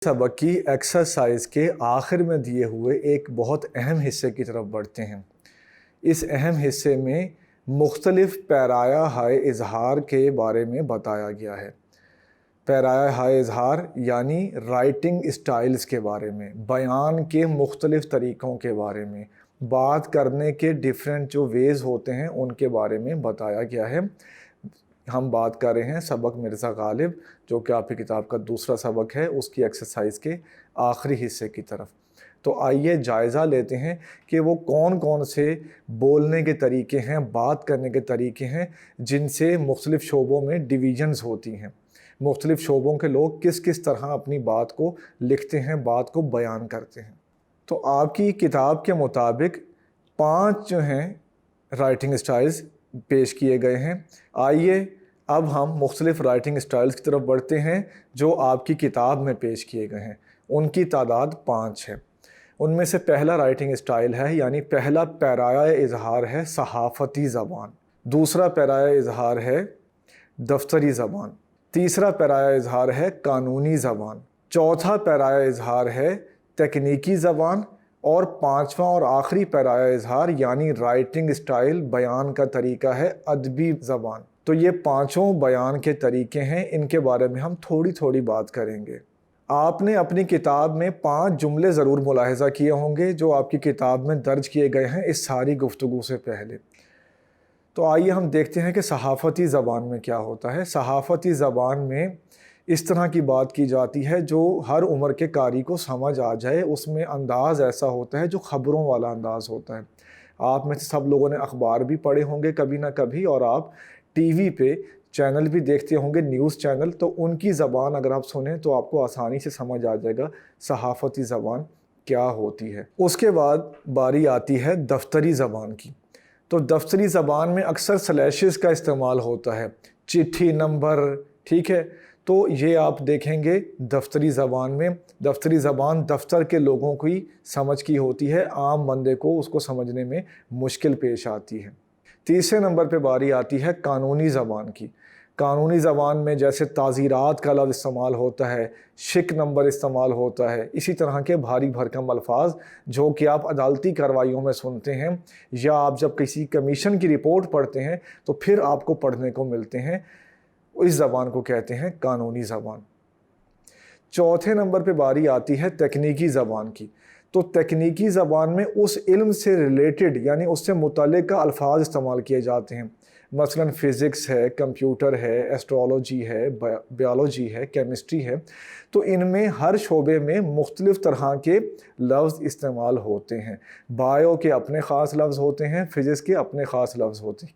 सबक की एक्सरसाइज के आखिर में दिए हुए एक बहुत अहम हिस्से की तरफ बढ़ते हैं। इस अहम हिस्से में मुख्तलिफ पैराया हाय इजहार के बारे में बताया गया है। पैराया हाय इजहार यानी राइटिंग स्टाइल्स के बारे में, बयान के मुख्तलिफ तरीक़ों के बारे में, बात करने के डिफरेंट जो वेज़ होते हैं उनके बारे में बताया गया है। हम बात कर रहे हैं सबक मिर्ज़ा गालिब, जो कि आपकी किताब का दूसरा सबक है, उसकी एक्सरसाइज के आखिरी हिस्से की तरफ। तो आइए जायज़ा लेते हैं कि वो कौन कौन से बोलने के तरीक़े हैं, बात करने के तरीक़े हैं, जिनसे मुख्तलिफ़ शोबों में डिवीज़न्स होती हैं। मुख्तलिफ़ शोबों के लोग किस किस तरह अपनी बात को लिखते हैं, बात को बयान करते हैं। तो आपकी किताब के मुताबिक 5 जो हैं राइटिंग स्टाइल्स पेश किए गए हैं। आइए अब हम मुख्तलिफ़ राइटिंग स्टाइल्स की तरफ बढ़ते हैं जो आपकी किताब में पेश किए गए हैं। उनकी तादाद 5 है। उनमें से पहला राइटिंग स्टाइल है, यानी पहला पैराया इजहार है सहाफ़ती ज़बान। दूसरा पैराया इजहार है दफ्तरी ज़बान। तीसरा पैराया इजहार है कानूनी ज़बान। चौथा पैराया इजहार है तकनीकी ज़बान। और पाँचवा और आखिरी पैराया इजहार यानी राइटिंग स्टाइल, बयान का तरीका है अदबी ज़बान। तो ये पांचों बयान के तरीके हैं, इनके बारे में हम थोड़ी थोड़ी बात करेंगे। आपने अपनी किताब में 5 जुमले ज़रूर मुलाहिज़ा किए होंगे जो आपकी किताब में दर्ज किए गए हैं इस सारी गुफ्तगू से पहले। तो आइए हम देखते हैं कि सहाफ़ती ज़बान में क्या होता है। सहाफ़ती ज़बान में इस तरह की बात की जाती है जो हर उम्र के कारी को समझ आ जाए। उसमें अंदाज़ ऐसा होता है जो ख़बरों वाला अंदाज़ होता है। आप में से सब लोगों ने अखबार भी पढ़े होंगे कभी ना कभी, और आप टीवी पे चैनल भी देखते होंगे, न्यूज़ चैनल। तो उनकी ज़बान अगर आप सुनें तो आपको आसानी से समझ आ जाएगा सहाफ़ती ज़बान क्या होती है। उसके बाद बारी आती है दफ्तरी ज़बान की। तो दफ्तरी ज़बान में अक्सर स्लैशेस का इस्तेमाल होता है, चिट्ठी, नंबर, ठीक है। तो ये आप देखेंगे दफ्तरी ज़बान में। दफ्तरी ज़बान दफ्तर के लोगों की समझ की होती है, आम बंदे को उसको समझने में मुश्किल पेश आती है। तीसरे नंबर पे बारी आती है कानूनी ज़बान की। कानूनी ज़बान में जैसे ताज़ीरात का लफ्ज़ इस्तेमाल होता है, शिक नंबर इस्तेमाल होता है, इसी तरह के भारी भरकम अल्फाज जो कि आप अदालती कार्रवाइयों में सुनते हैं, या आप जब किसी कमीशन की रिपोर्ट पढ़ते हैं तो फिर आपको पढ़ने को मिलते हैं। इस ज़बान को कहते हैं कानूनी ज़बान। चौथे नंबर पे बारी आती है तकनीकी ज़बान की। तो तकनीकी ज़बान में उस इल्म से रिलेटेड यानी उससे मुतल्लिक़ अल्फाज इस्तेमाल किए जाते हैं। मसलन फ़िज़िक्स है, कंप्यूटर है, एस्ट्रोलॉजी है, बायोलॉजी है, केमिस्ट्री है। तो इनमें हर शोबे में मुख्तलिफ़ तरह के लफ्ज़ इस्तेमाल होते हैं। बायो के अपने ख़ास लफ्ज़ होते हैं, फ़िज़िक्स के अपने ख़ास लफ्ज़ होते हैं।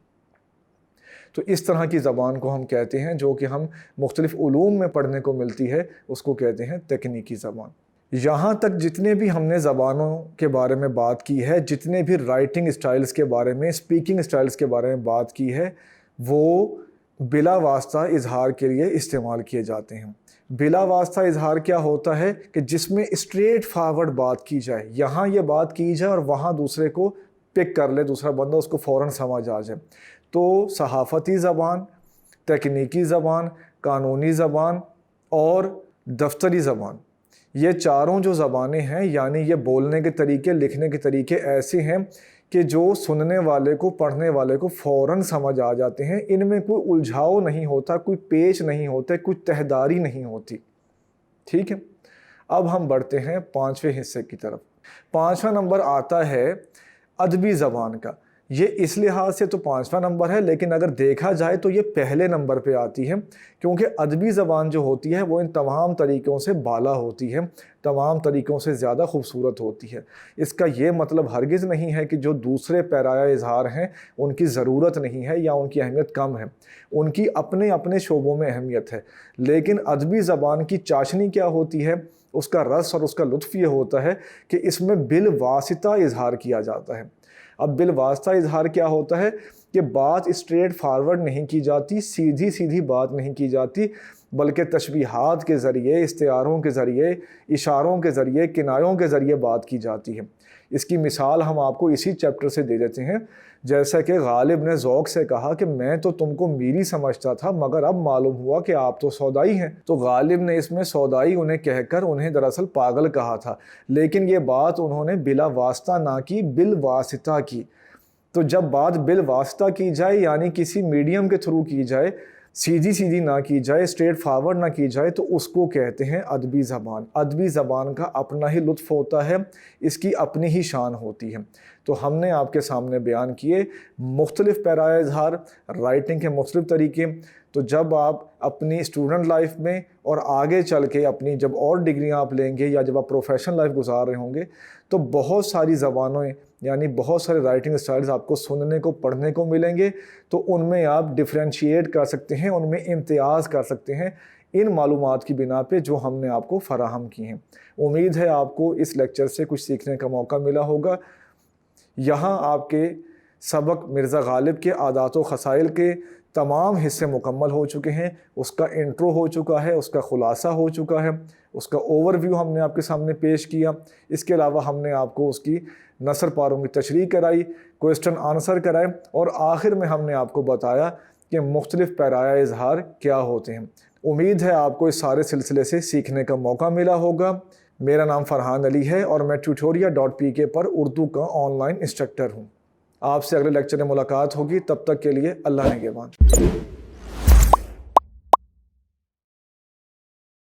तो इस तरह की ज़बान को हम कहते हैं, जो कि हम मुख्तलिफ़ उलूम में पढ़ने को मिलती है, उसको कहते हैं तकनीकी ज़बान। यहाँ तक जितने भी हमने ज़बानों के बारे में बात की है, जितने भी राइटिंग स्टाइल्स के बारे में, स्पीकिंग स्टाइल्स के बारे में बात की है, वो बिला वास्ता इजहार के लिए इस्तेमाल किए जाते हैं। बिला वास्ता इजहार क्या होता है कि जिसमें स्ट्रेट फॉरवर्ड बात की जाए, यहाँ ये बात की जाए और वहाँ दूसरे को पिक कर ले, दूसरा बंदा उसको फ़ौरन समझ आ जाए। तो सहाफ़ती ज़बान, तकनीकी ज़बान, कानूनी ज़बान और दफ्तरी ज़बान, ये चारों जो ज़बानें हैं, यानी ये बोलने के तरीके, लिखने के तरीके ऐसे हैं कि जो सुनने वाले को, पढ़ने वाले को फ़ौरन समझ आ जाते हैं। इनमें कोई उलझाव नहीं होता, कोई पेच नहीं होता, कोई तहदारी नहीं होती, ठीक है। अब हम बढ़ते हैं 5वें हिस्से की तरफ। 5वां नंबर आता है अदबी ज़बान का। ये इस लिहाज से तो 5वां नंबर है, लेकिन अगर देखा जाए तो ये पहले नंबर पे आती है, क्योंकि अदबी ज़बान जो होती है वो इन तमाम तरीक़ों से बाला होती है, तमाम तरीक़ों से ज़्यादा खूबसूरत होती है। इसका ये मतलब हरगिज़ नहीं है कि जो दूसरे पैराया इजहार हैं उनकी ज़रूरत नहीं है या उनकी अहमियत कम है। उनकी अपने अपने शोबों में अहमियत है, लेकिन अदबी ज़बान की चाशनी क्या होती है, उसका रस और उसका लुत्फ़ ये होता है कि इसमें बिल वासिता इजहार किया जाता है। अब बिल वास्ता इजहार क्या होता है कि बात स्ट्रेट फॉरवर्ड नहीं की जाती, सीधी सीधी बात नहीं की जाती। بلکہ تشبیہات کے ذریعے، استعاروں کے ذریعے، اشاروں کے ذریعے، کنایوں کے ذریعے بات کی جاتی ہے۔ اس کی مثال ہم آپ کو اسی چیپٹر سے دے دیتے ہیں، جیسا کہ غالب نے ذوق سے کہا کہ میں تو تم کو میری سمجھتا تھا مگر اب معلوم ہوا کہ آپ تو سودائی ہیں۔ تو غالب نے اس میں سودائی انہیں کہہ کر انہیں دراصل پاگل کہا تھا، لیکن یہ بات انہوں نے بلا واسطہ نہ کی، بالواسطہ کی۔ تو جب بات بالواسطہ کی جائے یعنی کسی میڈیم کے تھرو کی جائے، سیدھی سیدھی نہ کی جائے، اسٹریٹ فارورڈ نہ کی جائے، تو اس کو کہتے ہیں ادبی زبان۔ ادبی زبان کا اپنا ہی لطف ہوتا ہے، اس کی اپنی ہی شان ہوتی ہے۔ تو ہم نے آپ کے سامنے بیان کیے مختلف پیرائے اظہار، رائٹنگ کے مختلف طریقے۔ تو جب آپ اپنی اسٹوڈنٹ لائف میں اور آگے چل کے اپنی جب اور ڈگریاں آپ لیں گے یا جب آپ پروفیشنل لائف گزار رہے ہوں گے تو بہت ساری زبانیں یعنی بہت سارے رائٹنگ اسٹائلز آپ کو سننے کو پڑھنے کو ملیں گے، تو ان میں آپ ڈفرینشیٹ کر سکتے ہیں، ان میں امتیاز کر سکتے ہیں ان معلومات کی بنا پہ جو ہم نے آپ کو فراہم کی ہیں۔ امید ہے آپ کو اس لیکچر سے کچھ سیکھنے کا موقع ملا ہوگا۔ یہاں آپ کے سبق مرزا غالب کے عادات و خصائل کے تمام حصے مکمل ہو چکے ہیں، اس کا انٹرو ہو چکا ہے، اس کا خلاصہ ہو چکا ہے، اس کا اوور ویو ہم نے آپ کے سامنے پیش کیا۔ اس کے علاوہ ہم نے آپ کو اس کی نثر پاروں کی تشریح کرائی، کوئسچن آنسر کرائے، اور آخر میں ہم نے آپ کو بتایا کہ مختلف پیرایہ اظہار کیا ہوتے ہیں۔ امید ہے آپ کو اس سارے سلسلے سے سیکھنے کا موقع ملا ہوگا۔ میرا نام فرحان علی ہے اور میں tutoria.pk پر اردو کا آن لائن انسٹرکٹر ہوں۔ آپ سے اگلے لیکچر میں ملاقات ہوگی، تب تک کے لیے اللہ نگہبان۔